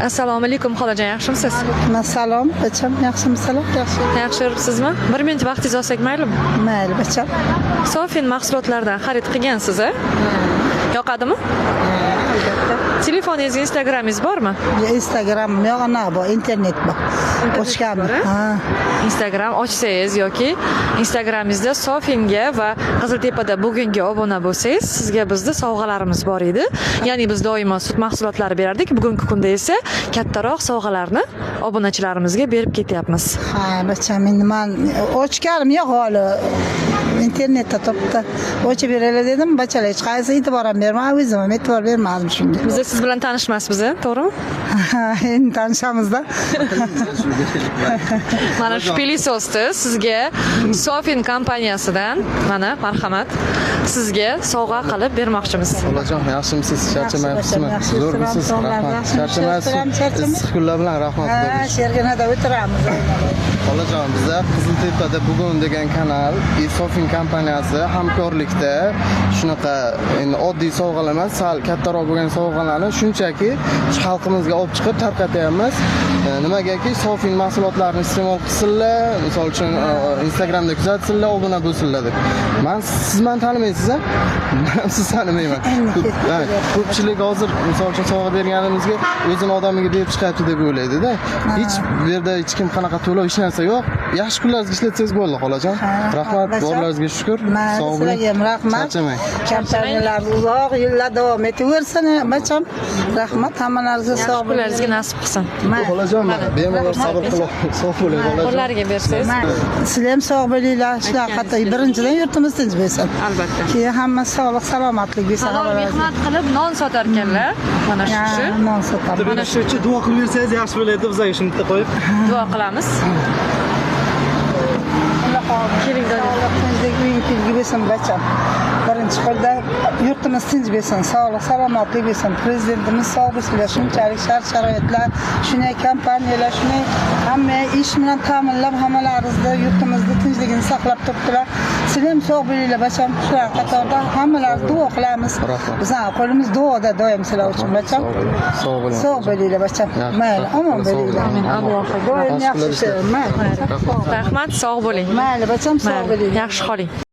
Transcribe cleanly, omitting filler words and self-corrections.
Assalomu alaykum xolajon, yaxshimisiz? Assalom, bacham, yaxshimisizlar? Yaxshi yuribsizmi? 1 minut vaqtingizni olsak maylimi? Mayli, bacham. Sofin mahsulotlaridan xarid qilgansiz, a? Yoqadimi? Albatta. Telefoningizga Instagramingiz bormi? Instagram yo'q, ana bu internet bor. Ochganmi? Ha. Instagram ochsangiz yoki Instagramingizda Sofinga va Qiziltepada bugungi obuna bo'lsangiz, sizga bizda sovg'alarimiz bor edi. Ya'ni biz doimo sut mahsulotlari berardik. Bugungi kunda esa kattaroq sovg'alarni obunachilarimizga berib ketyapmiz. Ha, bacham, endi men ochganim yo'q hali. İnternetda topdi. Ochib beraylar dedim, bachalar hech qaysi e'tibor ham bermadi, o'zim ham e'tibor bermadim shunga. Biz siz bilan tanishmasmiz, to'g'rimi? Endi tanishamiz-da. Mana shu pilisosni sizga Sofin kompaniyasidan mana marhamat sizga sovg'a qilib bermoqchimiz. Xolajon, yaxshimisiz? Charchamayapsizmi? Zo'rmisiz? Rahmat. Charchamayapsiz? Issiq kunlar bilan rahmat. Ha, Sherganada o'tiramiz. Xolajon, bizda Qiziltepada bugun degan kanal Sofin kompaniyasi hamkorlikda shunaqa endi oddiy sovg'alar emas, sal kattaroq bo'lgan sovg'alarni shunchaki xalqimizga olib chiqib tarqatyapmiz. Nimagaki Sofin mahsulotlarini iste'mol qilsinlar, misol uchun Instagramda kuzatsinlar, obuna bo'lsinlar deb. Siz meni tanimaysiz-a? Men sizni tanimayman. Ko'pchilik hozir misol uchun sovg'a berganimizga o'zini odamiga berib chiqayapti deb o'ylaydi-da. Hech bu yerda hech kim qanaqa to'lov hech narsa yo'q. Yaxshi kunlaringizga ishlatsangiz bo'ldi, xolajon. Rahmat, borlaringizga shukr. Sog' bo'ling. Sizlarga ham rahmat. Charchamang. Kompaniyalar uzoq yillar davom etaversin, bacham. Rahmat, hammalaringizga sog' bo'ling. Kunlaringizga nasib qilsin. Xolajon, bemalol sabr qilib sog' bo'ling, xolajon. Qo'llariga bersangiz. Sizlar ham sog' bo'linglar. Shunaqa qattiq birinchidan yurtimiz tinch bo'lsin. Albatta. Keyin hamma sog'lik, salomatlik bo'lsin. Halol mehnat qilib non sotar ekanlar. Mana shu kishi. Non sotamiz. Mana shu duo qilib bersangiz yaxshi bo'ladi, bizga shuni bitta qo'yib. duo qilamiz. Keling, tinchlik uyingiz bo'lsin, bacham. Birinchi qo'lda yurtimiz tinch bo'lsin, sog'lik, salomatlik bo'lsin. Prezidentimiz sog' bo'lsinlar. Shunchalik shart-sharoitlar, shunday kompaniyalar, shunday hamma ish bilan ta'minlab, hammalaringizni yurtimizni tinchligini saqlab turibdilar. Sizlar ham sog' bo'linglar, bacham. Shular qatorda hammalarni duo qilamiz. Bizning qo'limiz duoda doim sizlar uchun, bacham. Sog' bo'ling. Sog' bo'linglar, bacham. Mayli, omon bo'linglar. Allohu Doim yaxshi. Mayli. rahmat, sog' bo'ling. Mayli, bacham, sog' bo'ling. Yaxshi qoling.